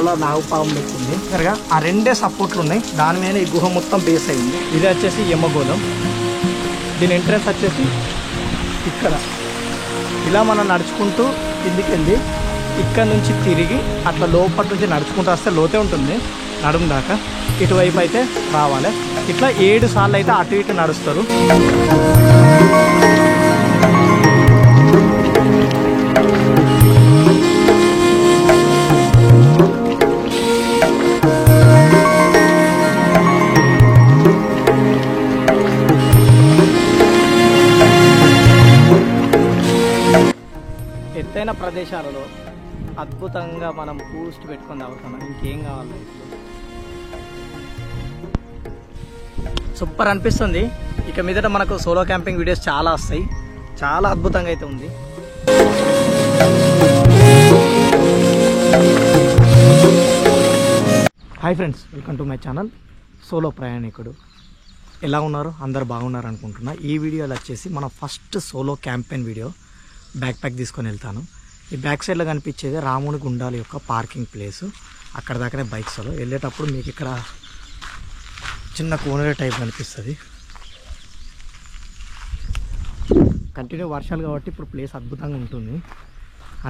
తలలో నాగుపాము లెక్కుంది సరిగా ఆ రెండే సపోర్ట్లు ఉన్నాయి. దాని మీద ఈ గుహ మొత్తం బేస్ అయింది. ఇది వచ్చేసి యమగోళం. దీని ఎంట్రన్స్ వచ్చేసి ఇక్కడ. ఇలా మనం నడుచుకుంటూ కిందికి వెళ్ళి ఇక్కడ నుంచి తిరిగి అట్లా లోపల నుంచి నడుచుకుంటూ వస్తే లోతే ఉంటుంది నడుము దాకా. ఇటువైపు అయితే రావాలి. ఇట్లా 7 సార్లు అయితే అటు ఇటు నడుస్తారు. ఎత్తైన ప్రదేశాలలో అద్భుతంగా మనం బూస్ట్ పెట్టుకొని అవుతున్నాం. ఇంకేం కావాలి? సూపర్ అనిపిస్తుంది. ఇక మీదట మనకు సోలో క్యాంపింగ్ వీడియోస్ చాలా వస్తాయి. చాలా అద్భుతంగా అయితే ఉంది. Hi friends, welcome to my channel solo ప్రయాణికుడు. ఎలా ఉన్నారు? అందరు బాగున్నారు అనుకుంటున్నా. ఈ వీడియోలో వచ్చేసి మన first solo campaign video. Backpack తీసుకొని వెళ్తాను. ఈ బ్యాక్ సైడ్లో కనిపించేది రాముని గుండాల యొక్క పార్కింగ్ ప్లేసు. అక్కడ దాకానే బైక్స్లో వెళ్ళేటప్పుడు మీకు ఇక్కడ చిన్న కోనరే టైప్ కనిపిస్తుంది. కంటిన్యూ వర్షాలు కాబట్టి ఇప్పుడు ప్లేస్ అద్భుతంగా ఉంటుంది.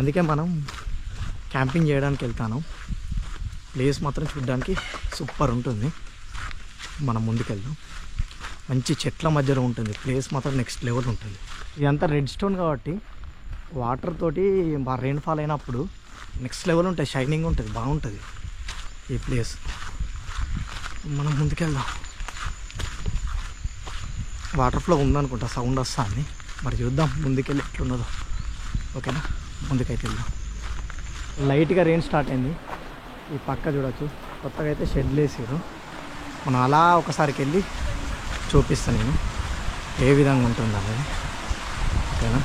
అందుకే మనం క్యాంపింగ్ చేయడానికి వెళ్తాను. ప్లేస్ మాత్రం చూడడానికి సూపర్ ఉంటుంది. మనం ముందుకెళ్దాం. మంచి చెట్ల మధ్యలో ఉంటుంది. ప్లేస్ మాత్రం నెక్స్ట్ లెవెల్ ఉంటుంది. ఇదంతా రెడ్ స్టోన్ కాబట్టి వాటర్ తోటి బాగా రెయిన్ఫాల్ అయినప్పుడు నెక్స్ట్ లెవెల్ ఉంటుంది. షైనింగ్ ఉంటుంది. బాగుంటుంది ఈ ప్లేస్. మనం ముందుకెళ్దాం. వాటర్ ఫ్లో ఉందనుకుంటా, సౌండ్ వస్తుంది. మరి చూద్దాం ముందుకెళ్ళి ఎట్లున్నదో. ఓకేనా, ముందుకైతే వెళ్దాం. లైట్గా రెయిన్ స్టార్ట్ అయింది. ఈ పక్క చూడవచ్చు, కొత్తగా అయితే షెడ్లు వేసారు. మనం అలా ఒకసారికి వెళ్ళి చూపిస్తాను నేను ఏ విధంగా ఉంటుంది అనేది. ఓకేనా,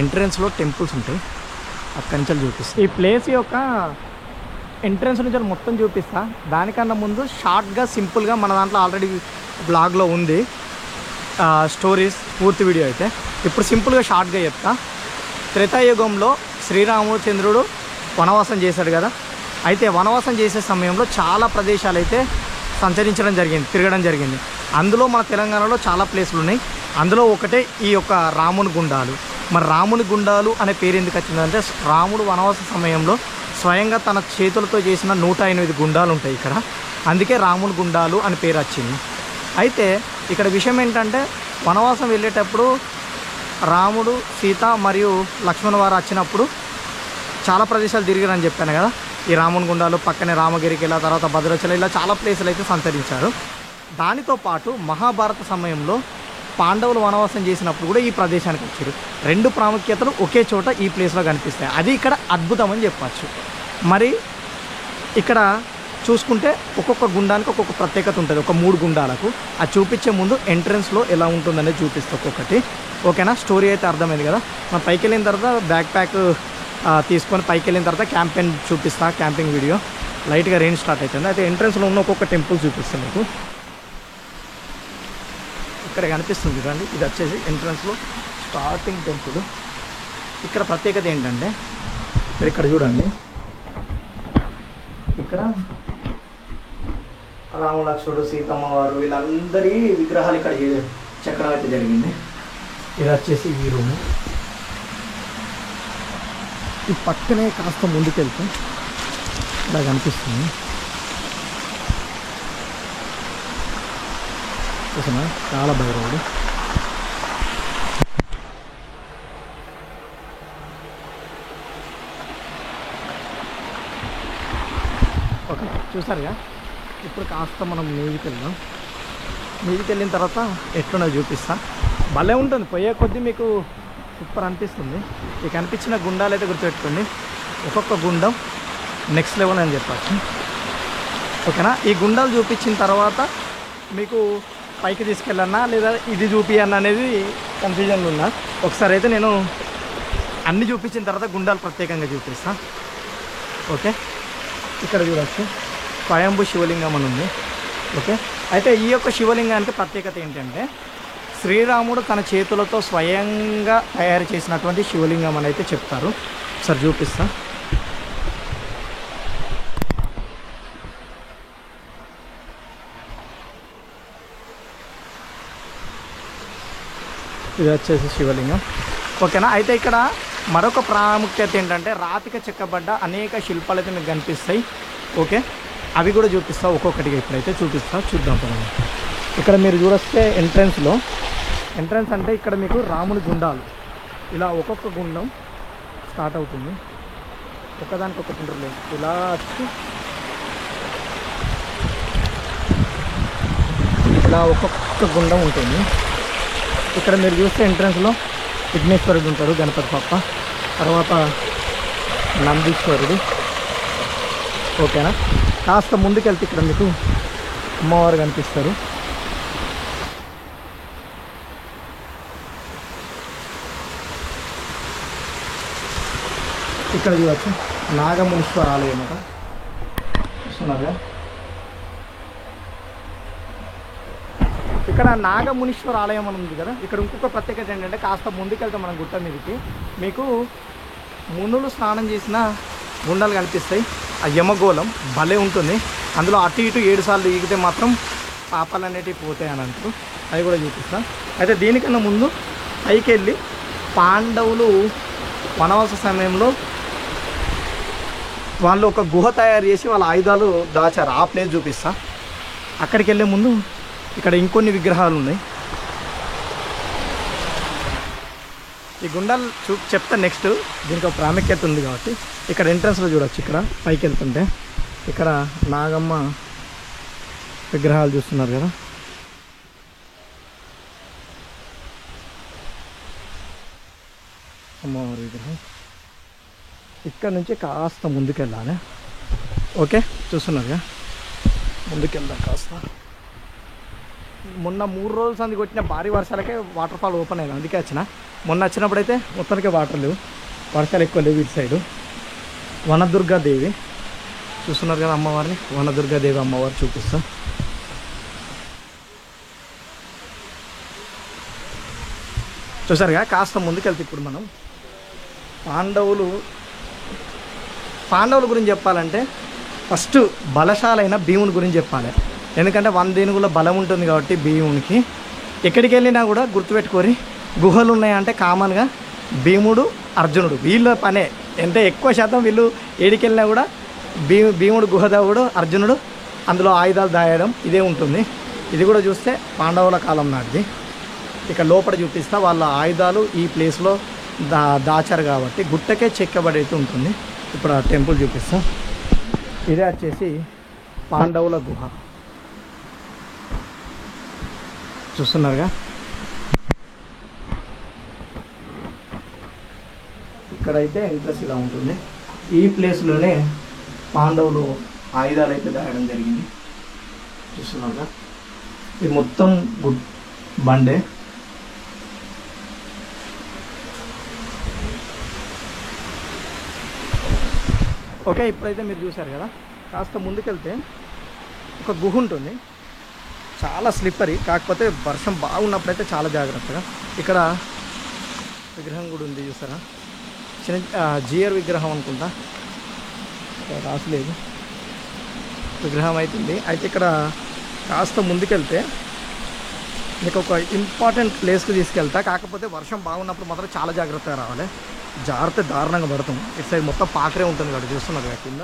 ఎంట్రన్స్లో టెంపుల్స్ ఉంటాయి, అక్కడి నుంచి చూపిస్తాను. ఈ ప్లేస్ యొక్క ఎంట్రన్స్ నుంచి మొత్తం చూపిస్తా. దానికన్నా ముందు షార్ట్గా సింపుల్గా మన దాంట్లో ఆల్రెడీ బ్లాగ్లో ఉంది స్టోరీస్ పూర్తి వీడియో. అయితే ఇప్పుడు సింపుల్గా షార్ట్గా చెప్తా. త్రేతాయుగంలో శ్రీరామచంద్రుడు వనవాసం చేశాడు కదా. అయితే వనవాసం చేసే సమయంలో చాలా ప్రదేశాలు అయితే సంచరించడం జరిగింది, తిరగడం జరిగింది. అందులో మన తెలంగాణలో చాలా ప్లేసులు ఉన్నాయి. అందులో ఒకటే ఈ యొక్క రాముని గుండాలు. మరి రాముని గుండాలు అనే పేరు ఎందుకు వచ్చిందంటే, రాముడు వనవాస సమయంలో స్వయంగా తన చేతులతో చేసిన 108 గుండాలు ఉంటాయి ఇక్కడ. అందుకే రాముని గుండాలు అని పేరు వచ్చింది. అయితే ఇక్కడ విషయం ఏంటంటే, వనవాసం వెళ్ళేటప్పుడు రాముడు, సీత మరియు లక్ష్మణ్ వారు వచ్చినప్పుడు చాలా ప్రదేశాలు తిరిగారని చెప్పాను కదా. ఈ రాముని గుండాలు పక్కనే రామగిరికి, ఇలా తర్వాత భద్రాచలం, ఇలా చాలా ప్లేసులు అయితే సంచరించారు. దానితో పాటు మహాభారత సమయంలో పాండవులు వనవాసం చేసినప్పుడు కూడా ఈ ప్రదేశానికి వచ్చారు. 2 ప్రాముఖ్యతలు ఒకే చోట ఈ ప్లేస్లో కనిపిస్తాయి. అది ఇక్కడ అద్భుతం అని చెప్పచ్చు. మరి ఇక్కడ చూసుకుంటే ఒక్కొక్క గుండానికి ఒక్కొక్క ప్రత్యేకత ఉంటుంది. ఒక 3 గుండాలకు అది చూపించే ముందు ఎంట్రన్స్లో ఎలా ఉంటుందనేది చూపిస్తే ఒక్కొక్కటి. ఓకేనా, స్టోరీ అయితే అర్థమైంది కదా. మనం పైకి వెళ్ళిన తర్వాత బ్యాక్ ప్యాక్ తీసుకొని పైకి వెళ్ళిన తర్వాత క్యాంపెయిన్ చూపిస్తా, క్యాంపింగ్ వీడియో. లైట్గా రెయిన్ స్టార్ట్ అవుతుంది. అయితే ఎంట్రన్స్లో ఉన్న ఒక్కొక్క టెంపుల్ చూపిస్తాను మీకు. ఇక్కడ కనిపిస్తుంది చూడండి, ఇది వచ్చేసి ఎంట్రన్స్లో స్టార్టింగ్ టెంపుల్. ఇక్కడ ప్రత్యేకత ఏంటంటే, ఇక్కడ చూడండి, ఇక్కడ రాముడు, లక్ష్మణుడు, సీతమ్మ వారు వీళ్ళందరి విగ్రహాలు ఇక్కడ చక్రం అయితే జరిగింది. ఇది వచ్చేసి ఈ రూము. ఈ పక్కనే కాస్త ముందుకెళ్తే ఇలా కనిపిస్తుంది. చూసినా చాలా భైరవుడు. ఓకే, చూసారుగా. ఇప్పుడు కాస్త మనం మీదికి వెళ్దాం. మీదికి వెళ్ళిన తర్వాత ఎట్లున్నా చూపిస్తా. భలే ఉంటుంది. పోయే కొద్దీ మీకు సూపర్ అనిపిస్తుంది. ఈ కనిపించిన గుండాలు అయితే గుర్తుపెట్టుకోండి. ఒక్కొక్క గుండం నెక్స్ట్ లెవెల్ అని చెప్పచ్చు. ఓకేనా, ఈ గుండాలు చూపించిన తర్వాత మీకు పైకి తీసుకెళ్ళన్నా లేదా ఇది చూపియన్నా అనేది కన్ఫ్యూజన్లో ఉన్నా. ఒకసారి అయితే నేను అన్నీ చూపించిన తర్వాత గుండాలు ప్రత్యేకంగా చూపిస్తాను. ఓకే, ఇక్కడ చూడవచ్చు స్వయంభూ శివలింగం అని ఉంది. ఓకే, అయితే ఈ యొక్క శివలింగానికి ప్రత్యేకత ఏంటంటే, శ్రీరాముడు తన చేతులతో స్వయంగా తయారు చేసినటువంటి శివలింగం అని అయితే చెప్తారు. ఒకసారి చూపిస్తా. ఇది వచ్చేసి శివలింగం. ఓకేనా. అయితే ఇక్కడ మరొక ప్రాముఖ్యత ఏంటంటే రాతికి చెక్కబడ్డ అనేక శిల్పాలు అయితే మీకు కనిపిస్తాయి. ఓకే, అవి కూడా చూపిస్తా ఒక్కొక్కటిగా. ఇప్పుడైతే చూద్దాం పదండి. ఇక్కడ మీరు చూడొస్తే ఎంట్రన్స్ అంటే ఇక్కడ మీకు రాముని గుండాలు ఇలా ఒక్కొక్క గుండం స్టార్ట్ అవుతుంది. ఒకదానికి ఒకటి ఉంటుంది. ఇలా వచ్చి ఇలా ఒక్కొక్క గుండం ఉంటుంది. ఇక్కడ మీరు చూస్తే ఎంట్రన్స్లో విఘ్నేశ్వరుడు ఉంటాడు, గణపతి పప్ప, తర్వాత నందీశ్వరుడు. ఓకేనా. కాస్త ముందుకెళ్తే ఇక్కడ మీకు అమ్మవారు కనిపిస్తారు. ఇక్కడ చూడవచ్చు నాగమునీశ్వర ఆలయం అన్నమాట. చూస్తున్నారుగా, ఇక్కడ నాగమునీశ్వర ఆలయం అని ఉంది కదా. ఇక్కడ ఇంకొక ప్రత్యేకత ఏంటంటే కాస్త ముందుకెళ్తే మనం గుట్ట మీదకి మీకు మునులు స్నానం చేసిన గుండాలు కనిపిస్తాయి. ఆ యమగోళం భలే ఉంటుంది. అందులో అటు ఇటు 7 సార్లు ఈగితే మాత్రం పాపాలు అనేటివి పోతాయి అని అంటారు. అది కూడా చూపిస్తా. అయితే దీనికన్నా ముందు పైకి వెళ్ళి పాండవులు వనవాస సమయంలో వాళ్ళు ఒక గుహ తయారు చేసి వాళ్ళ ఆయుధాలు దాచారు. ఆ ప్లేస్ చూపిస్తా. అక్కడికి వెళ్ళే ముందు ఇక్కడ ఇంకొన్ని విగ్రహాలు ఉన్నాయి. ఈ గుండాలు చెప్తా నెక్స్ట్. దీనికి ఒక ప్రాముఖ్యత ఉంది కాబట్టి ఇక్కడ ఎంట్రన్స్లో చూడవచ్చు. ఇక్కడ పైకి వెళ్తుంటే ఇక్కడ నాగమ్మ విగ్రహాలు చూస్తున్నారు కదా. అమ్మవారి విగ్రహం ఇక్కడ నుంచి కాస్త ముందుకెళ్ళాలి. ఓకే, చూస్తున్నారుగా, ముందుకెళ్దాం కాస్త. మొన్న 3 రోజుల సంది కొట్టిన భారీ వర్షాలకే వాటర్ ఫాల్ ఓపెన్ అయింది. అందుకే మొన్న వచ్చినప్పుడైతే మొత్తానికి వాటర్ లేవు, వర్షాలు ఎక్కువ లేవు. ఇటు సైడు వనదుర్గాదేవి చూస్తున్నారు కదా అమ్మవారిని. వనదుర్గాదేవి అమ్మవారు చూపిస్తా. చూసారుగా, కాస్త ముందుకెళ్తే ఇప్పుడు మనం పాండవుల గురించి చెప్పాలంటే ఫస్ట్ బలశాలైన భీముని గురించి చెప్పాలి. ఎందుకంటే 100 ఏనుగుల బలం ఉంటుంది కాబట్టి భీమునికి ఎక్కడికి వెళ్ళినా కూడా గుర్తుపెట్టుకొని గుహలు ఉన్నాయంటే కామన్గా భీముడు, అర్జునుడు వీళ్ళ పనే. అంటే ఎక్కువ శాతం వీళ్ళు ఏడికి వెళ్ళినా కూడా భీముడు గుహ దావుడు, అర్జునుడు అందులో ఆయుధాలు దాయడం ఇదే ఉంటుంది. ఇది కూడా చూస్తే పాండవుల కాలం నాటిది. ఇక లోపల చూపిస్తా. వాళ్ళ ఆయుధాలు ఈ ప్లేస్లో దాచారు కాబట్టి గుట్టకే చెక్కబడి అయితే ఉంటుంది. ఇప్పుడు ఆ టెంపుల్ చూపిస్తా. ఇదే వచ్చేసి పాండవుల గుహ చూస్తున్నారుగా. ఇక్కడైతే ఎంట్రన్స్ ఇలా ఉంటుంది. ఈ ప్లేస్లోనే పాండవులు ఆయుధాలు అయితే దాయడం జరిగింది. చూస్తున్నారుగా, ఇది మొత్తం బండే. ఓకే, ఇప్పుడైతే మీరు చూశారు కదా. కాస్త ముందుకెళ్తే ఒక గుహ ఉంటుంది. చాలా స్లిప్పరీ, కాకపోతే వర్షం బాగున్నప్పుడైతే చాలా జాగ్రత్తగా. ఇక్కడ విగ్రహం కూడా ఉంది చూసారా. చిన్న జియర్ విగ్రహం అనుకుంటా, రాసలేదు. విగ్రహం అవుతుంది. అయితే ఇక్కడ కాస్త ముందుకెళ్తే మీకు ఒక ఇంపార్టెంట్ ప్లేస్కి తీసుకెళ్తా. కాకపోతే వర్షం బాగున్నప్పుడు మాత్రం చాలా జాగ్రత్తగా రావాలి. జాగ్రత్త దారుణంగా పడతాం. ఇటు సైడ్ మొత్తం పాకరే ఉంటుంది కదా, చూస్తున్నారు కదా కింద.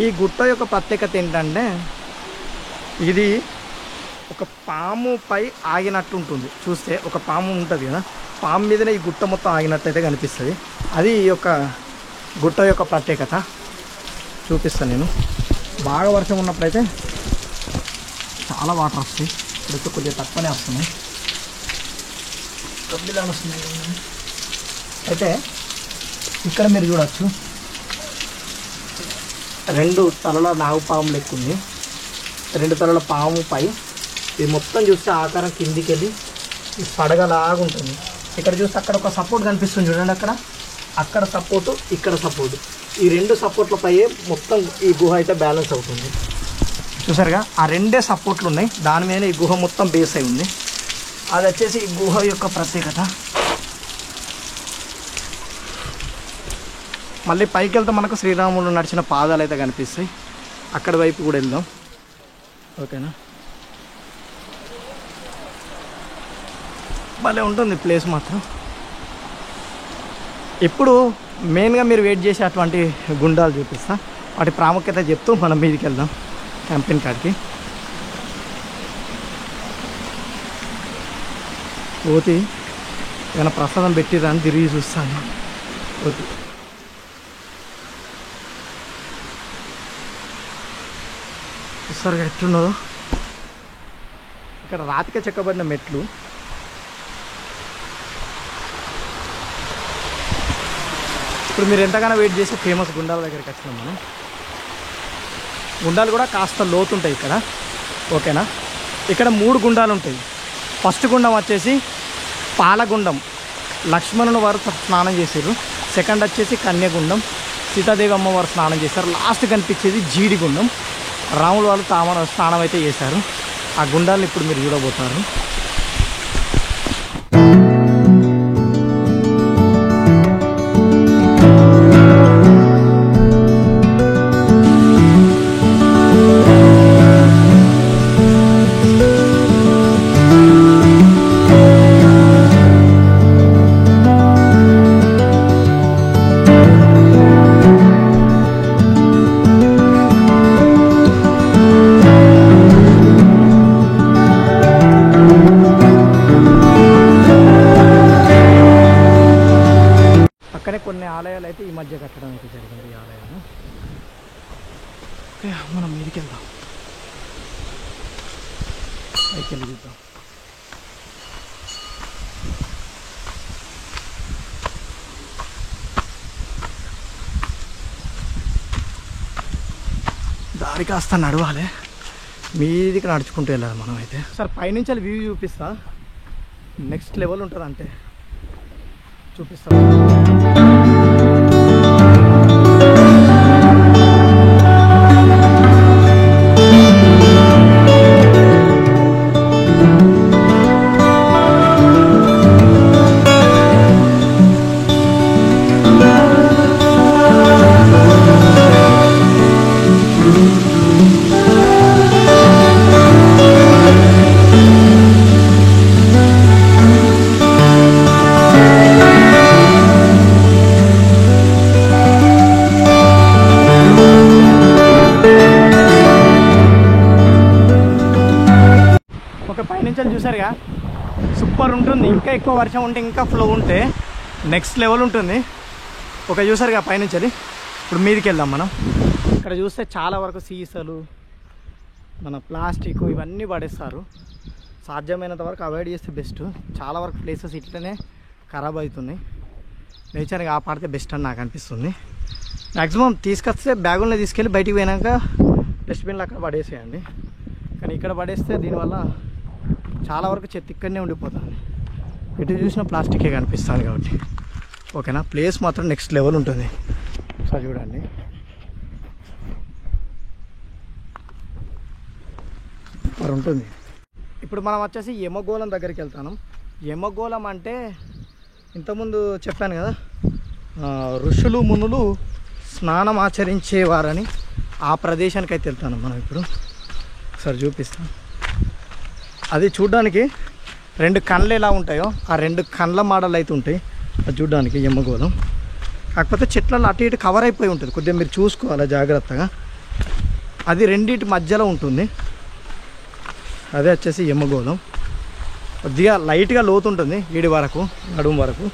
ఈ గుట్ట యొక్క ప్రత్యేకత ఏంటంటే ఇది ఒక పాముపై ఆగినట్టు ఉంటుంది. చూస్తే ఒక పాము ఉంటుంది కదా, పాము మీదనే ఈ గుట్ట మొత్తం ఆగినట్టయితే కనిపిస్తుంది. అది ఈ యొక్క గుట్ట యొక్క ప్రత్యేకత. చూపిస్తాను నేను. బాగా వర్షం ఉన్నప్పుడైతే చాలా వాటర్ వస్తాయి. ఇప్పుడైతే కొద్దిగా తక్కువనే వస్తున్నాయి. కబ్బిలాలు వస్తున్నాయి. అయితే ఇక్కడ మీరు చూడవచ్చు 2 తలల నాగుపాము లెక్క ఉంది. 2 తలల పాముపై ఇది మొత్తం చూస్తే ఆకారం కిందికి వెళ్ళి ఈ పడగలాగా ఉంటుంది. ఇక్కడ చూస్తే అక్కడ ఒక సపోర్ట్ కనిపిస్తుంది చూడండి. అక్కడ సపోర్టు, ఇక్కడ సపోర్టు, ఈ 2 సపోర్ట్లపై మొత్తం ఈ గుహ అయితే బ్యాలెన్స్ అవుతుంది. చూసారుగా, ఆ 2 సపోర్ట్లు ఉన్నాయి. దాని మీద ఈ గుహ మొత్తం బేస్ అయి ఉంది. అది వచ్చేసి ఈ గుహ యొక్క ప్రత్యేకత. మళ్ళీ పైకి వెళ్తే మనకు శ్రీరాముడు నడిచిన పాదాలు అయితే కనిపిస్తాయి. అక్కడి వైపు కూడా వెళ్దాం. ఓకేనా. భలే ఉంటుంది ప్లేస్ మాత్రం. ఇప్పుడు మెయిన్గా మీరు వెయిట్ చేసే అటువంటి గుండాలు చూపిస్తా, వాటి ప్రాముఖ్యత చెప్తూ మనం మీదికి వెళ్దాం క్యాంపెయిన్ కాడికి. పోతి ఏమైనా ప్రసాదం పెట్టిరా అని తిరిగి చూస్తాను. పోతి చూస్తారుగా ఎట్లున్నదో. ఇక్కడ రాతికే చెక్కబడిన మెట్లు. ఇప్పుడు మీరు ఎంతగానో వెయిట్ చేసే ఫేమస్ గుండాల దగ్గరికి వచ్చినాం మనం. గుండాలు కూడా కాస్త లోతుంటాయి ఇక్కడ, ఓకేనా. ఇక్కడ 3 గుండాలు ఉంటాయి. ఫస్ట్ గుండం వచ్చేసి పాలగుండం, లక్ష్మణుని వారు స్నానం చేశారు. సెకండ్ వచ్చేసి కన్యగుండం, సీతాదేవి అమ్మవారు స్నానం చేశారు. లాస్ట్ కనిపించేది జీడిగుండం, రాములు వాళ్ళు తామర స్నానం అయితే చేశారు. ఆ గుండాలను ఇప్పుడు మీరు చూడబోతున్నారు. కొన్ని ఆలయాలు అయితే ఈ మధ్య కట్టడం అయితే జరిగింది. ఈ ఆలయాలు మనం మీదికి వెళ్దాం, పైకి వెళ్ళి చూద్దాం. దారి కాస్త నడవాలి, మీదికి నడుచుకుంటూ వెళ్ళాలి మనం అయితే. సార్ పైనుంచి వెళ్ళి వ్యూ చూపిస్తా, నెక్స్ట్ లెవెల్ ఉంటుంది అంటే చూపిస్తా. పైనుంచి చూసారుగా, సూపర్ ఉంటుంది. ఇంకా ఎక్కువ వర్షం ఉంటే, ఇంకా ఫ్లో ఉంటే నెక్స్ట్ లెవెల్ ఉంటుంది. ఒక చూసారుగా పైనుంచి. ఇప్పుడు మీదికి వెళ్దాం మనం. ఇక్కడ చూస్తే చాలా వరకు సీసాలు, మన ప్లాస్టిక్ ఇవన్నీ పడేస్తారు. సాధ్యమైనంత వరకు అవాయిడ్ చేస్తే బెస్ట్. చాలా వరకు ప్లేసెస్ ఇట్లనే ఖరాబ్ అవుతున్నాయి. నేచర్ని కాపాడితే బెస్ట్ అని నాకు అనిపిస్తుంది. మ్యాక్సిమం తీసుకొస్తే బ్యాగుల్లో తీసుకెళ్ళి బయటికి పోయినాక డస్ట్బిన్లు అక్కడ పడేసేయండి. కానీ ఇక్కడ పడేస్తే దీనివల్ల చాలా వరకు చెత్త ఇక్కడనే ఉండిపోతుంది. ఎటు చూసినా ప్లాస్టికే కనిపిస్తుంది కాబట్టి, ఓకేనా. ప్లేస్ మాత్రం నెక్స్ట్ లెవెల్ ఉంటుంది. ఒకసారి చూడండి. సూపర్ ఉంటుంది. ఇప్పుడు మనం వచ్చేసి యమగోళం దగ్గరికి వెళ్తాను. యమగోళం అంటే ఇంతకుముందు చెప్పాను కదా, ఋషులు మునులు స్నానం ఆచరించేవారని. ఆ ప్రదేశానికి అయితే వెళ్తాను మనం ఇప్పుడు. ఒకసారి చూపిస్తాను. అది చూడడానికి 2 కళ్ళు ఎలా ఉంటాయో ఆ 2 కళ్ళ మోడల్ అయితే ఉంటాయి. అది చూడడానికి యమగోళం. కాకపోతే చెట్లలో అటు ఇటు కవర్ అయిపోయి ఉంటుంది, కొద్దిగా మీరు చూసుకోవాలి జాగ్రత్తగా. అది రెండింటి మధ్యలో ఉంటుంది. అదే వచ్చేసి యమగోళం. కొద్దిగా లైట్గా లోతు ఉంటుంది, ఈడి వరకు నడుము వరకు.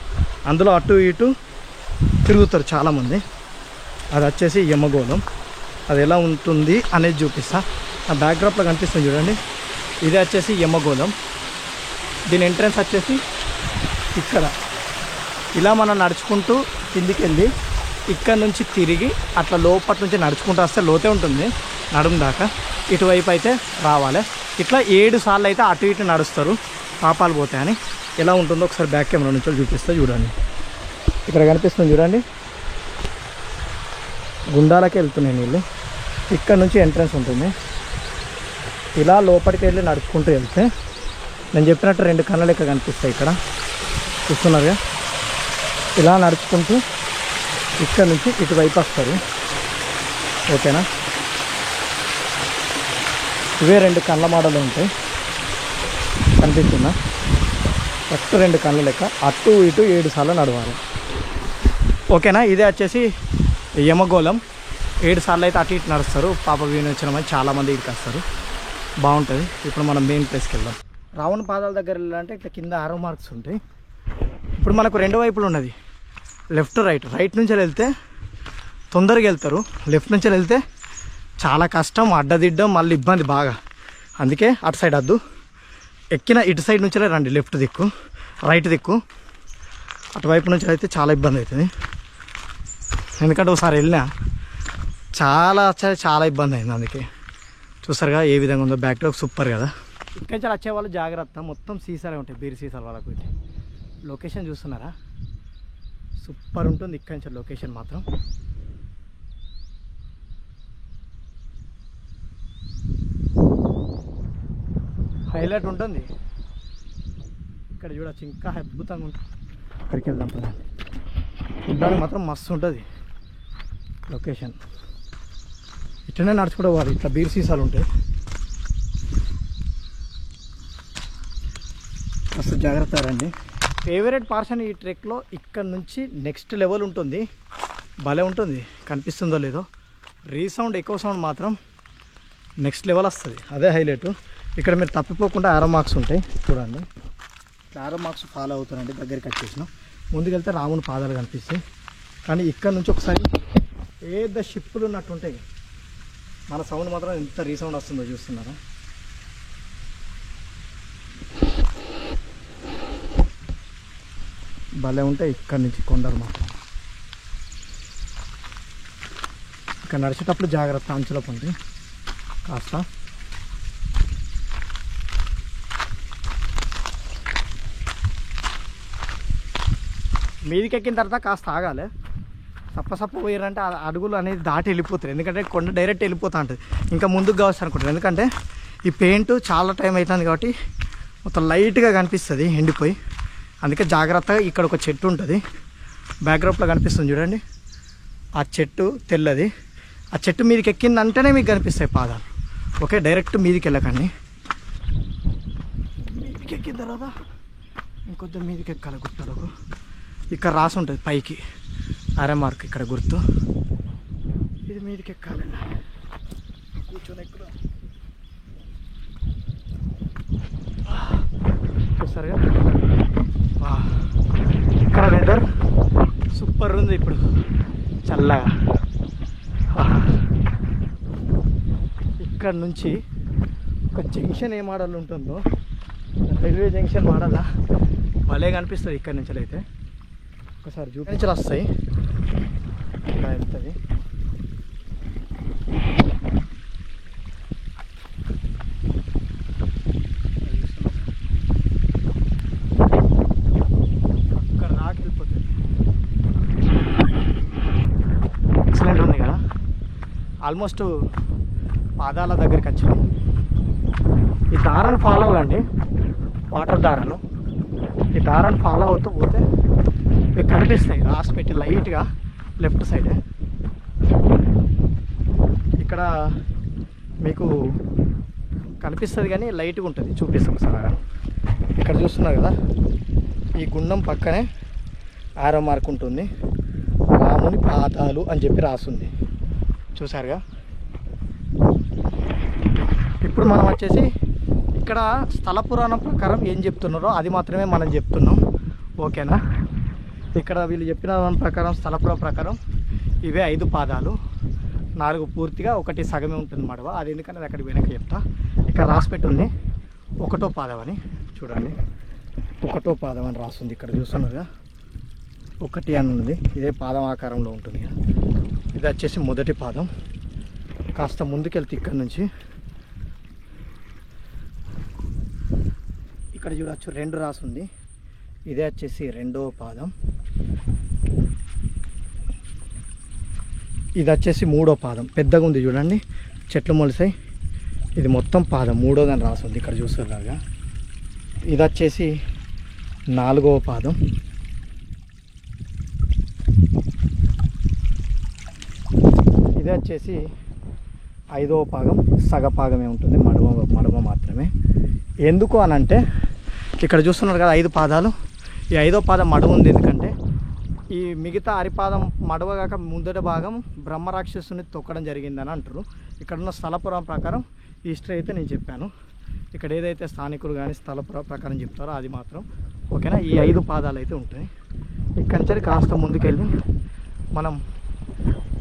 అందులో అటు ఇటు తిరుగుతారు చాలామంది. అది వచ్చేసి యమగోళం. అది ఎలా ఉంటుంది అనేది చూపిస్తా. ఆ బ్యాక్డ్రాప్లో కనిపిస్తుంది చూడండి, ఇది వచ్చేసి యమగోళం. దీని ఎంట్రన్స్ వచ్చేసి ఇక్కడ. ఇలా మనం నడుచుకుంటూ కిందికి వెళ్ళి ఇక్కడ నుంచి తిరిగి అట్లా లోపటి నుంచి నడుచుకుంటూ వస్తే లోతే ఉంటుంది నడుము దాకా. ఇటువైపు అయితే రావాలి. ఇట్లా 7 సార్లు అయితే అటు ఇటు నడుస్తారు, పాపాలు పోతాయని. ఎలా ఉంటుందో ఒకసారి బ్యాక్ కెమెరా నుంచి చూపిస్తే చూడండి. ఇక్కడ కనిపిస్తుంది చూడండి, గుండాలకి వెళ్తున్నాయి నీళ్ళు. ఇక్కడ నుంచి ఎంట్రన్స్ ఉంటుంది. ఇలా లోపలికి వెళ్ళి నడుచుకుంటూ వెళ్తే నేను చెప్పినట్టు 2 కళ్ళ లెక్క కనిపిస్తాయి ఇక్కడ, చూస్తున్నారుగా. ఇలా నడుచుకుంటూ ఇక్కడ నుంచి ఇటువైపు వస్తారు, ఓకేనా. ఇవే 2 కళ్ళ మోడలు ఉంటాయి, కనిపిస్తుందా. కరెక్ట్ 2 కళ్ళ లెక్క అటు ఇటు 7 సార్లు నడవాలి. ఓకేనా. ఇదే వచ్చేసి యమగోళం. 7 సార్లు అయితే అటు ఇటు నడుస్తారు. పాప వినోచనమని చాలామంది ఇక్కడికి వస్తారు, బాగుంటుంది. ఇప్పుడు మనం మెయిన్ ప్లేస్కి వెళ్దాం. రావణ పాదాల దగ్గర వెళ్ళాలంటే ఇట్లా కింద ఆరో మార్క్స్ ఉంటాయి. ఇప్పుడు మనకు 2 వైపులు ఉన్నది, లెఫ్ట్ రైట్. రైట్ నుంచి వెళ్తే తొందరగా వెళ్తారు, లెఫ్ట్ నుంచి వెళ్తే చాలా కష్టం, అడ్డదిడ్డం, మళ్ళీ ఇబ్బంది బాగా. అందుకే అటు సైడ్ వద్దు, ఎక్కిన ఇటు సైడ్ నుంచే రండి, లెఫ్ట్ దిక్కు రైట్ దిక్కు. అటువైపు నుంచి అయితే చాలా ఇబ్బంది అవుతుంది. ఎందుకంటే ఒకసారి వెళ్ళినా చాలా ఇబ్బంది అయింది. అందుకే చూసారుగా ఏ విధంగా ఉందో, బ్యాక్ డ్రాప్ సూపర్ కదా. ఇక్కడి నుంచి వచ్చేవాళ్ళు జాగ్రత్త, మొత్తం సీసాలే ఉంటాయి, బీర్ సీసాలు వాళ్ళకు. లొకేషన్ చూస్తున్నారా, సూపర్ ఉంటుంది ఇక్కడి నుంచి లొకేషన్ మాత్రం. హైలైట్ ఉంటుంది ఇక్కడ చూడొచ్చు, ఇంకా అద్భుతంగా ఉంటుంది. అక్కడికి వెళ్దాం పదండి. చూడడానికి మాత్రం మస్తు ఉంటుంది లొకేషన్. ఇట్లనే నడుచుకుంటూ పోవాలి, ఇట్లా బీర్ సీసాలు ఉంటాయి. మస్తు జాగ్రత్త రండి. ఫేవరెట్ పర్సన్ ఈ ట్రెక్లో ఇక్కడ నుంచి నెక్స్ట్ లెవెల్ ఉంటుంది, భలే ఉంటుంది. కనిపిస్తుందో లేదో, రీసౌండ్ ఎక్కువ సౌండ్ మాత్రం నెక్స్ట్ లెవెల్ వస్తుంది, అదే హైలైట్. ఇక్కడ మీరు తప్పిపోకుండా ఆరో మార్క్స్ ఉంటాయి చూడండి. ఆరో మార్క్స్ ఫాలో అవుతారండి. దగ్గరికి వచ్చేసినాం, ముందుకెళ్తే రాముని పాదాలు కనిపిస్తాయి. కానీ ఇక్కడ నుంచి ఒకసారి ఏదో షిప్పులు ఉన్నట్టు ఉంటాయి. మన సౌండ్ మాత్రం ఎంత రీసౌండ్ వస్తుందో చూస్తున్నారా. భలే ఉంటాయి ఇక్కడ నుంచి కొండలు మాత్రం. ఇక్కడ నడిచేటప్పుడు జాగ్రత్త, అంచులో పండి కాస్త. మీదికి ఎక్కిన తర్వాత కాస్త ఆగాలి. సప్ప పోయారంటే అడుగులు అనేది దాటి వెళ్ళిపోతారు, ఎందుకంటే కొండ డైరెక్ట్ వెళ్ళిపోతూ ఉంటుంది. ఇంకా ముందుకు కావచ్చు అనుకుంటారు, ఎందుకంటే ఈ పెయింట్ చాలా టైం అవుతుంది కాబట్టి మొత్తం లైట్గా కనిపిస్తుంది ఎండిపోయి. అందుకే జాగ్రత్తగా. ఇక్కడ ఒక చెట్టు ఉంటుంది, బ్యాక్గ్రౌండ్లో కనిపిస్తుంది చూడండి, ఆ చెట్టు తెల్లది. ఆ చెట్టు మీదకి ఎక్కిందంటేనే మీకు కనిపిస్తాయి పాదాలు. ఓకే, డైరెక్ట్ మీదికి వెళ్ళకండి. మీదికి ఎక్కిన తర్వాత ఇంకొద్దిగా మీదికి ఎక్కాలి గుర్తులకు. ఇక్కడ రాసి ఉంటుంది పైకి అరే మార్క్, ఇక్కడ గుర్తు. ఇది మీదికి ఎక్కాలండి, కూర్చొని ఎక్కువ. చూస్తారుగా ఇక్కడ వెదర్ సూపర్ ఉంది ఇప్పుడు, చల్లగా. ఇక్కడ నుంచి ఒక జంక్షన్ ఏ మోడల్ ఉంటుందో, రైల్వే జంక్షన్ మోడలా భలే కనిపిస్తుంది ఇక్కడ నుంచి. అయితే ఒకసారి చూపించి వస్తాయి, ఇలా వెళ్తుంది. అక్కడ దాకా వెళ్ళిపోతుంది. ఎక్సలెంట్ ఉంది కదా. ఆల్మోస్ట్ పాదాల దగ్గరికి వచ్చినాం. ఈ దారాన్ని ఫాలో అవ్వండి, వాటర్ దారాలు. ఈ దారాన్ని ఫాలో అవుతూ పోతే మీకు కనిపిస్తాయి, రాసి పెట్టి లైట్గా లెఫ్ట్ సైడే. ఇక్కడ మీకు కనిపిస్తుంది కానీ లైట్గా ఉంటుంది, చూపిస్తాం సార్. ఇక్కడ చూస్తున్నారు కదా, ఈ గుండం పక్కనే ఆరో మార్క్ ఉంటుంది, రాముని పాదాలు అని చెప్పి రాస్తుంది, చూసారుగా. ఇప్పుడు మనం వచ్చేసి ఇక్కడ స్థల పురాణం ప్రకారం ఏం చెప్తున్నారో అది మాత్రమే మనం చెప్తున్నాం, ఓకేనా. ఇక్కడ వీళ్ళు చెప్పిన దాని ప్రకారం, స్థల పురాణం ప్రకారం ఇవే 5 పాదాలు, 4 పూర్తిగా, 1 సగమే ఉంటుంది మడవ. అది ఎందుకంటే అది అక్కడికి వెనక్కి చెప్తా. ఇక్కడ రాసిపెట్టి ఉంది 1వ పాదం అని, చూడండి 1వ పాదం అని రాస్తుంది ఇక్కడ, చూస్తున్నారుగా 1 అని ఉంది. ఇదే పాదం ఆకారంలో ఉంటుంది. ఇది వచ్చేసి మొదటి పాదం. కాస్త ముందుకెళ్తే ఇక్కడ నుంచి ఇక్కడ చూడవచ్చు 2 రాసుంది. ఇదే వచ్చేసి 2వ పాదం. ఇది వచ్చేసి 3వ పాదం, పెద్దగా ఉంది చూడండి, చెట్లు మొలిసాయి. ఇది మొత్తం పాదం 3వదని రాసుంది ఇక్కడ చూస్తున్నారుగా. ఇది వచ్చేసి 4వ పాదం. ఇది వచ్చేసి 5వ పాదం, సగ పాదమే ఉంటుంది, మడమ మాత్రమే. ఎందుకు అని అంటే ఇక్కడ చూస్తున్నారు కదా 5 పాదాలు. ఈ 5వ పాదం మడువ ఉంది, ఎందుకంటే ఈ మిగతా అరిపాదం మడవగాక ముందట భాగం బ్రహ్మరాక్షసుని తొక్కడం జరిగిందని అంటారు. ఇక్కడున్న స్థలపురం ప్రకారం ఈ హిస్టరీ అయితే నేను చెప్పాను. ఇక్కడ ఏదైతే స్థానికులు కానీ స్థలపురం ప్రకారం చెప్తారో అది మాత్రం ఓకేనా. ఈ 5 పాదాలు అయితే ఉంటాయి. ఇక్కడి నుంచి కాస్త ముందుకెళ్ళి మనం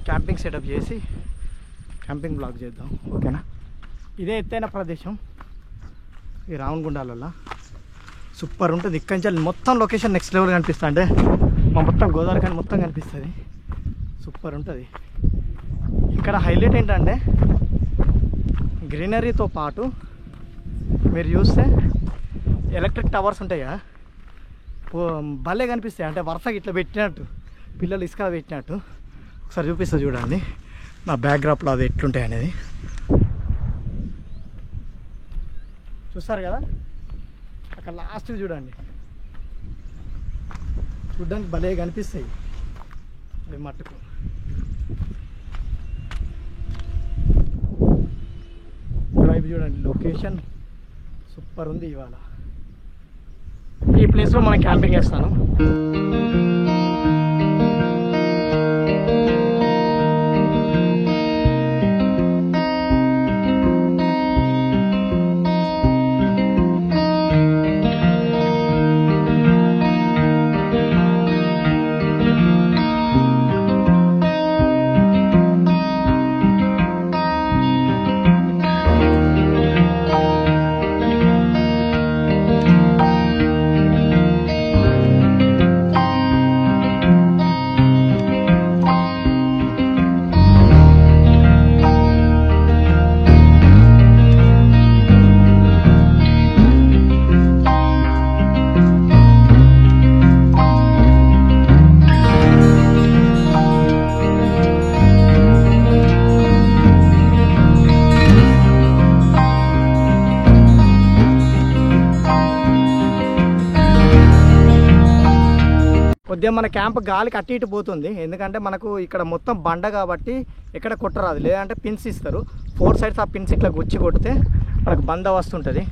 క్యాంపింగ్ సెటప్ చేసి క్యాంపింగ్ బ్లాగ్ చేద్దాం, ఓకేనా. ఇదే ఎత్తైన ప్రదేశం ఈ రావణగుండాలలో, సూపర్ ఉంటుంది. ఇక్కడి నుంచి మొత్తం లొకేషన్ నెక్స్ట్ లెవెల్ కనిపిస్తుంది. అంటే మా మొత్తం గోదావరి కానీ మొత్తం కనిపిస్తుంది, సూపర్ ఉంటుంది. ఇక్కడ హైలైట్ ఏంటంటే గ్రీనరీతో పాటు మీరు చూస్తే ఎలక్ట్రిక్ టవర్స్ ఉంటాయి కదా, భలే కనిపిస్తాయి. అంటే వరుసగా ఇట్లా పెట్టినట్టు, పిల్లలు ఇసుక పెట్టినట్టు. ఒకసారి చూపిస్తా చూడండి నా బ్యాక్గ్రాప్లో అది ఎట్లుంటాయి అనేది. చూస్తారు కదా అక్కడ లాస్ట్కి చూడండి, చూడడానికి భలే కనిపిస్తాయి అవి మట్టుకు. వైపు చూడండి, లొకేషన్ సూపర్ ఉంది. ఇవాళ ఈ ప్లేస్లో మనం క్యాంపింగ్ చేస్తాను. కొద్దిగా మన క్యాంప్ గాలికి అట్టి ఇటు పోతుంది, ఎందుకంటే మనకు ఇక్కడ మొత్తం బండ కాబట్టి ఎక్కడ కొట్టరాదు. లేదంటే పిన్స్ ఇస్తారు 4 సైడ్స్, ఆ పిన్స్ ఇట్లా గుచ్చి కొడితే మనకు బందోబస్తు ఉంటుంది.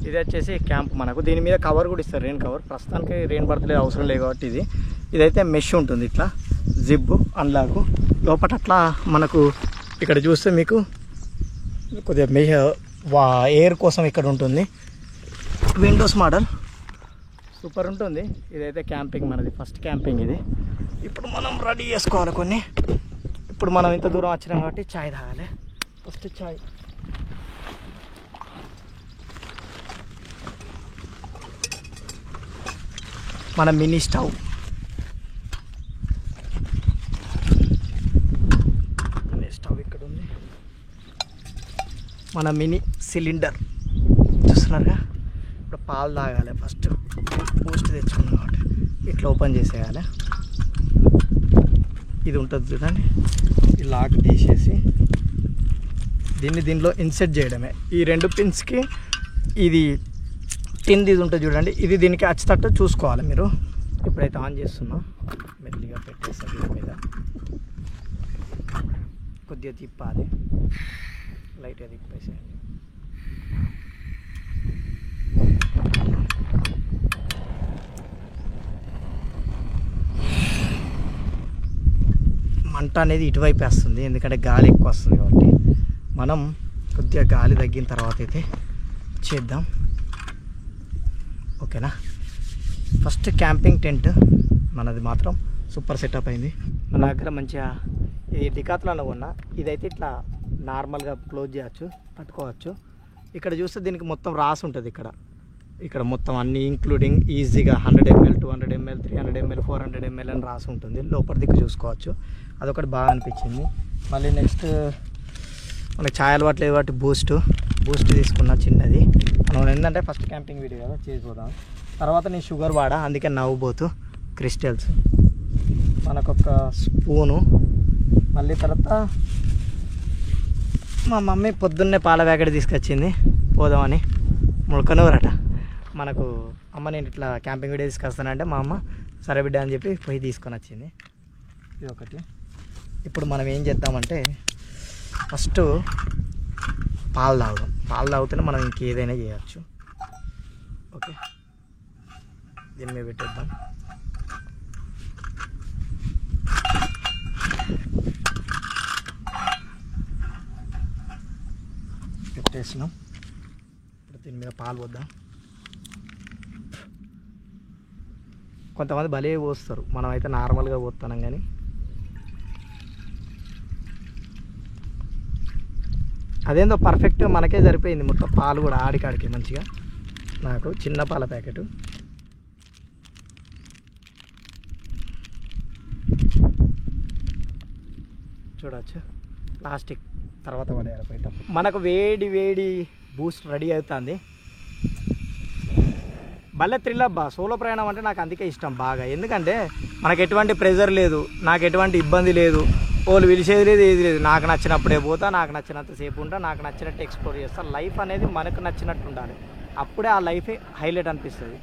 ఇది వచ్చేసి క్యాంప్ మనకు. దీని మీద కవర్ కూడా ఇస్తారు, రెయిన్ కవర్. ప్రస్తుతానికి రెయిన్ పడతలేదు, అవసరం లేదు కాబట్టి ఇదైతే మెష్ ఉంటుంది, ఇట్లా జిబ్బు అన్లాకు లోపల. అట్లా మనకు ఇక్కడ చూస్తే మీకు కొద్దిగా ఎయిర్ కోసం ఇక్కడ ఉంటుంది. విండోస్ మోడల్ సూపర్ ఉంటుంది. ఇదైతే క్యాంపింగ్ మనది, ఫస్ట్ క్యాంపింగ్ ఇది. ఇప్పుడు మనం రెడీ చేసుకోవాలి కొన్ని. ఇప్పుడు మనం ఇంత దూరం వచ్చినాం కాబట్టి చాయ్ తాగాలి. ఫస్ట్ చాయ్. మన మినీ స్టవ్, ఇక్కడ ఉంది. మన మినీ సిలిండర్ చూస్తున్నారుగా. ఇప్పుడు పాలు తాగాలి. ఫస్ట్ బూస్ట్ తెచ్చుకున్నాం కాబట్టి ఇట్లా ఓపెన్ చేసేయాలి. ఇది ఉంటుంది చూడండి, ఈ లాక్ తీసేసి దీనిలో ఇన్సెట్ చేయడమే. ఈ 2 పిన్స్కి ఇది టిన్ ఇది ఉంటుంది చూడండి, ఇది దీనికి వచ్చేటట్టు చూసుకోవాలి మీరు. ఇప్పుడైతే ఆన్ చేస్తున్నా, మెల్లిగా పెట్టేసి దీని మీద కొద్దిగా తిప్పాలి, లైట్గా తిప్పేసేయండి. మంట అనేది ఇటువైపు వేస్తుంది, ఎందుకంటే గాలి ఎక్కువ వస్తుంది కాబట్టి. మనం కొద్దిగా గాలి తగ్గిన తర్వాత అయితే చేద్దాం, ఓకేనా. ఫస్ట్ క్యాంపింగ్ టెంట్ మనది మాత్రం సూపర్ సెటప్ అయింది. మన దగ్గర మంచిగా ఈ డికాత్లాన్లో ఉన్న ఇదైతే ఇట్లా నార్మల్గా క్లోజ్ చేయొచ్చు, పట్టుకోవచ్చు. ఇక్కడ చూస్తే దీనికి మొత్తం రాసి ఉంటుంది. ఇక్కడ మొత్తం అన్ని ఇంక్లూడింగ్ ఈజీగా 100 ml 200 ml 300 ml 400 ml అని రాసి ఉంటుంది. లోపల దిక్కు చూసుకోవచ్చు, అదొకటి బాగా అనిపించింది. మళ్ళీ నెక్స్ట్ మనకి ఛాయ్ అలవాటు లేదు కాబట్టి బూస్ట్ తీసుకున్న చిన్నది. మనం ఏంటంటే ఫస్ట్ క్యాంపింగ్ వీడియో కదా, చేసిపోదాం. తర్వాత నేను షుగర్ వాడా, అందుకే నవ్వుబోతు క్రిస్టల్స్. మనకొక స్పూను. మళ్ళీ తర్వాత మా మమ్మీ పొద్దున్నే పాల ప్యాకెట్ తీసుకొచ్చింది పోదామని. ములకనూరట మనకు. అమ్మ నేను ఇట్లా క్యాంపింగ్ వీడియో తీసుకొస్తానంటే మా అమ్మ సరే బిడ్డ అని చెప్పి పోయి తీసుకొని వచ్చింది. ఇది ఒకటి. ఇప్పుడు మనం ఏం చేద్దామంటే ఫస్ట్ పాలు తాగుతూనే మనం ఇంకేదైనా చేయవచ్చు, ఓకే. దీని మీద పెట్టేద్దాం. పెట్టేసినాం. ఇప్పుడు దీని మీద పాలు పోద్దాం. కొంతమంది భలే పోస్తారు, మనం అయితే నార్మల్గా పోతున్నాం. కానీ అదేందో పర్ఫెక్ట్గా మనకే సరిపోయింది మొత్తం పాలు కూడా ఆడికాడికి మంచిగా. నాకు చిన్న పాల ప్యాకెట్ చూడవచ్చు. ప్లాస్టిక్ తర్వాత పడేయాలి బయట. మనకు వేడి వేడి బూస్ట్ రెడీ అవుతుంది. భలే థ్రిల్ అబ్బా. సోలో ప్రయాణం అంటే నాకు అందుకే ఇష్టం బాగా. ఎందుకంటే మనకు ఎటువంటి ప్రెజర్ లేదు, నాకు ఎటువంటి ఇబ్బంది లేదు, వాళ్ళు పిలిచేది లేదు, ఏది లేదు. నాకు నచ్చినప్పుడే పోతా, నాకు నచ్చినంతసేపు ఉంటా, నాకు నచ్చినట్టు ఎక్స్ప్లోర్ చేస్తా. లైఫ్ అనేది మనకు నచ్చినట్టు ఉండాలి, అప్పుడే ఆ లైఫే హైలైట్ అనిపిస్తుంది.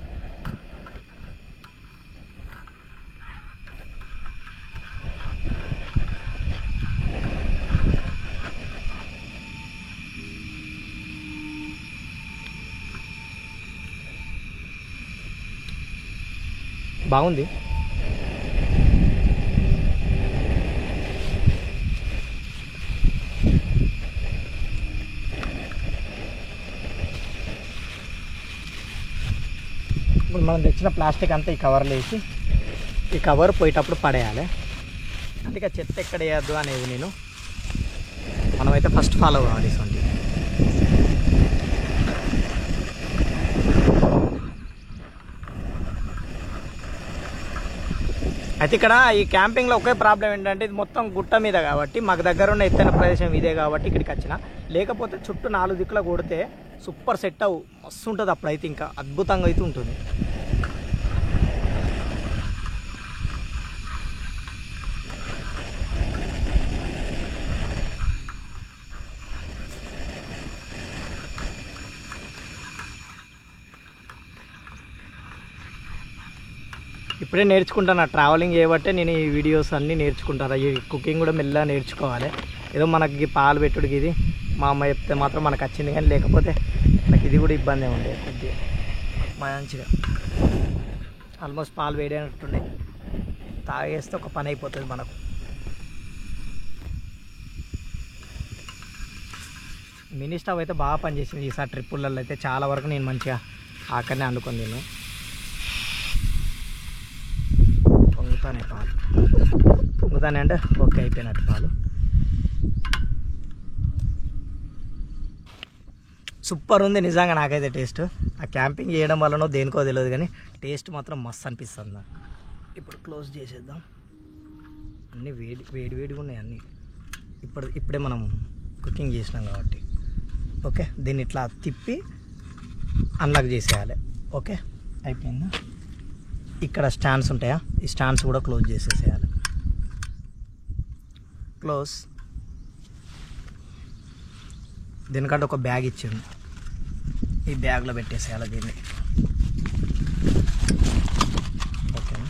బాగుంది. ఇప్పుడు మనం తెచ్చిన ప్లాస్టిక్ అంతా ఈ కవర్లో వేసి, ఈ కవర్ పోయేటప్పుడు పడేయాలి. అందుకే చెత్త ఎక్కడ వేయద్దు అనేది నేను మనమైతే ఫస్ట్ ఫాలో కావాలి. ఇటువంటి అయితే ఇక్కడ ఈ క్యాంపింగ్లో ఒకే ప్రాబ్లం ఏంటంటే ఇది మొత్తం గుట్ట మీద కాబట్టి, మాకు దగ్గర ఉన్న ఎత్తైన ప్రదేశం ఇదే కాబట్టి ఇక్కడికి వచ్చిన. లేకపోతే చుట్టూ 4 దిక్కులు కొడితే సూపర్ సెట్ అవ్వు, మస్తు ఉంటుంది. అప్పుడైతే ఇంకా అద్భుతంగా అయితే ఉంటుంది. ఇప్పుడే నేర్చుకుంటాను ట్రావెలింగ్ చేయబట్టే నేను ఈ వీడియోస్ అన్నీ నేర్చుకుంటాను. ఈ కుకింగ్ కూడా మెల్లగా నేర్చుకోవాలి. ఏదో మనకి పాలు పెట్టుడికి ఇది మా అమ్మ చెప్తే మాత్రం మనకు వచ్చింది, కానీ లేకపోతే నాకు ఇది కూడా ఇబ్బంది ఉండేది కొద్దిగా. మంచిగా ఆల్మోస్ట్ పాలు వేడైనట్టున్నాయి, తాగేస్తే ఒక పని అయిపోతుంది మనకు. మినీ స్టవ్ అయితే బాగా పనిచేసింది ఈసారి ట్రిప్పులలో అయితే. చాలా వరకు నేను మంచిగా ఆకనే అనుకుంది. నేను పొంగుతానే పాలు, పొంగుతానే అంటే ఓకే అయిపోయినట్టు పాలు. సూపర్ ఉంది నిజంగా. నాకైతే టేస్ట్ ఆ క్యాంపింగ్ చేయడం వల్లనో దేనికో తెలియదు, కానీ టేస్ట్ మాత్రం మస్తు అనిపిస్తుంది నాకు. ఇప్పుడు క్లోజ్ చేసేద్దాం. అన్నీ వేడిగా ఉన్నాయి అన్నీ. ఇప్పుడే మనం కుకింగ్ చేసినాం కాబట్టి ఓకే. దీన్ని ఇట్లా తిప్పి అన్లాక్ చేసేయాలి. ఓకే అయిపోయిందా. ఇక్కడ స్టాండ్స్ ఉంటాయా, ఈ స్టాండ్స్ కూడా క్లోజ్ చేసేసేయాలి. క్లోజ్. దీనికంటే ఒక బ్యాగ్ ఇచ్చింది, ఈ బ్యాగ్లో పెట్టేసేయాలి దీన్ని. ఓకేనా.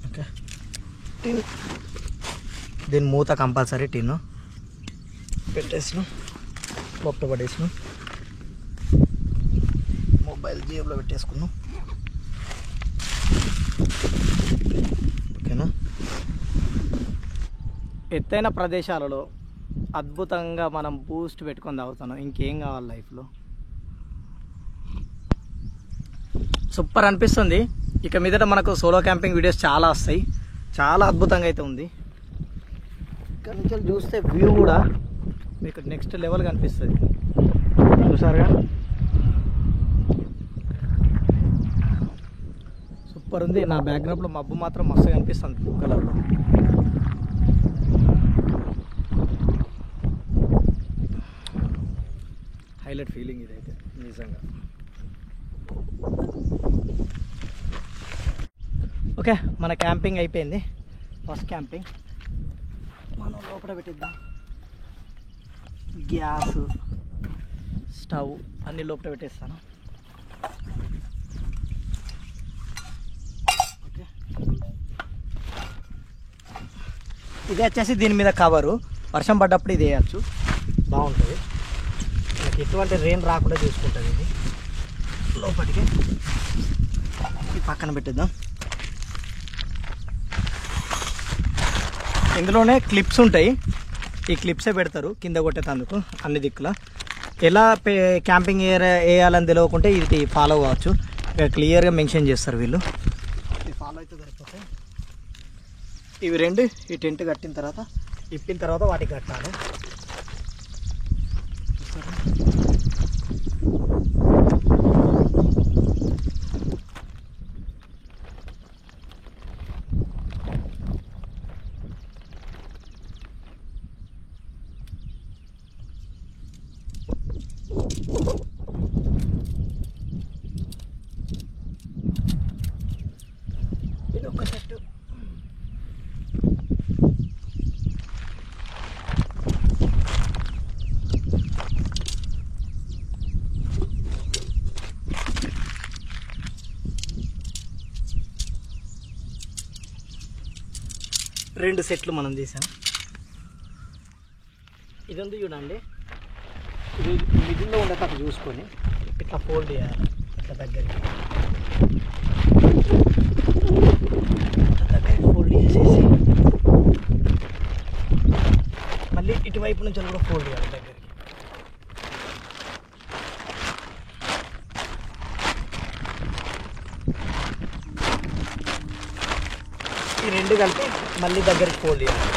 ఓకే. దీని మూత కంపల్సరీ టిన్ను పెట్టేసినాం, బొట్ట పడేసినాం, మొబైల్ జేబులో పెట్టేసుకున్నాం. ఓకేనా. ఎత్తైన ప్రదేశాలలో అద్భుతంగా మనం బూస్ట్ పెట్టుకొని తాగుతున్నాం. ఇంకేం కావాలి లైఫ్లో. సూపర్ అనిపిస్తుంది. ఇక మీదట మనకు సోలో క్యాంపింగ్ వీడియోస్ చాలా వస్తాయి. చాలా అద్భుతంగా అయితే ఉంది. ఇక్కడ నుంచి చూస్తే వ్యూ కూడా మీకు నెక్స్ట్ లెవెల్గా అనిపిస్తుంది. చూసారుగా సూపర్ ఉంది. నా బ్యాక్గ్రౌండ్లో మబ్బు మాత్రం మస్తుగా అనిపిస్తుంది బ్లూ కలర్లో. హైలైట్ ఫీలింగ్ ఇదైతే నిజంగా. ఓకే మన క్యాంపింగ్ అయిపోయింది. ఫస్ట్ క్యాంపింగ్ మనం లోపల పెట్టిద్దాం. గ్యాస్ స్టవ్ అన్ని లోపల పెట్టేస్తాను. ఓకే, ఇది వచ్చేసి దీని మీద కవరు, వర్షం పడ్డప్పుడు ఇది వేయచ్చు, బాగుంటుంది. మనకి ఎటువంటి రెయిన్ రాకుండా చూసుకుంటుంది ఇది. లోపలికి ఈ పక్కన పెట్టేద్దాం. ఇందులోనే క్లిప్స్ ఉంటాయి, ఈ క్లిప్సే పెడతారు కింద కొట్టేటందుకు అన్ని దిక్కుల. ఎలా క్యాంపింగ్ వేయాలని తెలియకుంటే ఇది ఫాలో కావచ్చు, క్లియర్గా మెన్షన్ చేస్తారు వీళ్ళు. ఇది ఫాలో అయితే సరిపోతాయి. ఇవి రెండు ఈ టెంట్ కట్టిన తర్వాత ఇప్పిన తర్వాత వాటికి కట్టాలి. ఇది ఒక సెట్. రెండు సెట్లు మనం తీసాం. ఇది ఉంది చూడండి, ఇది మిడిల్లో ఉండేటట్టు చూసుకొని ఇట్లా ఫోల్డ్ చేయాలి, ఇట్లా దగ్గరికి ఫోల్డ్ చేసేసి మళ్ళీ ఇటువైపు నుంచి కూడా ఫోల్డ్ చేయాలి దగ్గరికి. ఈ రెండు కలిపి మళ్ళీ దగ్గరికి ఫోల్డ్ చేయాలి.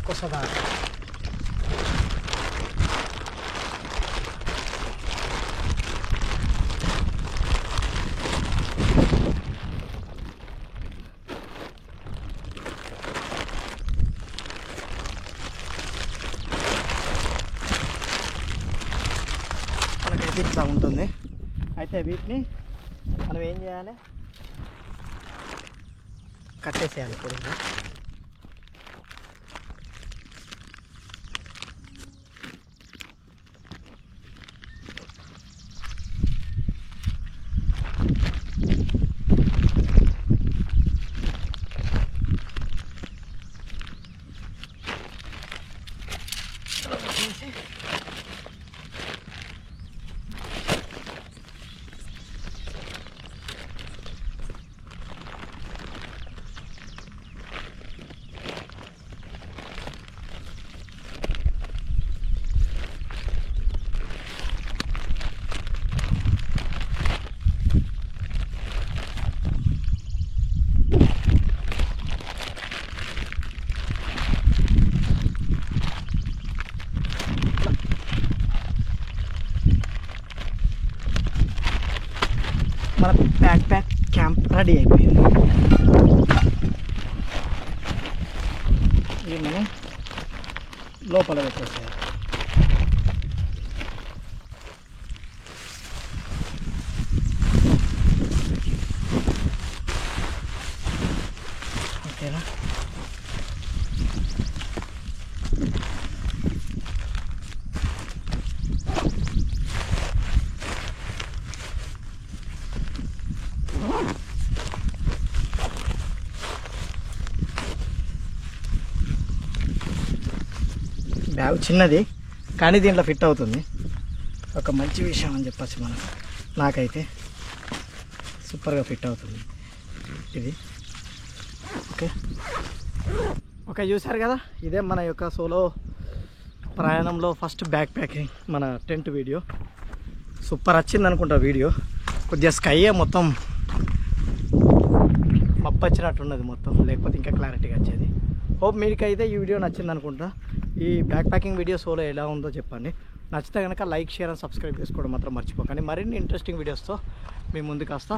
కొసదా మనకైతే ఇట్లా ఉంటుంది. అయితే వీటిని మనం ఏం చేయాలి, కట్టేసేయాలి పొడుగు. మన బ్యాక్ క్యాంప్ రెడీ అయిపోయింది. ఇది మనం లోపల పెట్టేసేయాలి. ఓకేనా, బ్యాగ్ చిన్నది కానీ దీంట్లో ఫిట్ అవుతుంది. ఒక మంచి విషయం అని చెప్పచ్చు మనకు. నాకైతే సూపర్గా ఫిట్ అవుతుంది ఇది. ఓకే ఓకే, చూసారు కదా, ఇదే మన యొక్క సోలో ప్రయాణంలో ఫస్ట్ బ్యాక్ ప్యాకింగ్ మన టెంట్ వీడియో. సూపర్ వచ్చింది అనుకుంటా వీడియో. కొద్దిగా స్కైయే మొత్తం మబ్బు వచ్చినట్టున్నది మొత్తం, లేకపోతే ఇంకా క్లారిటీగా వచ్చేది. హోప్ మీకైతే ఈ వీడియో నచ్చింది అనుకుంటా. ఈ బ్యాక్ ప్యాకింగ్ వీడియో సోలో ఎలా ఉందో చెప్పండి. నచ్చితే కనుక లైక్, షేర్ అండ్ సబ్స్క్రైబ్ చేసుకోవడం మాత్రం మర్చిపోకండి. మరిన్ని ఇంట్రెస్టింగ్ వీడియోస్తో మీ ముందుకు వస్తా.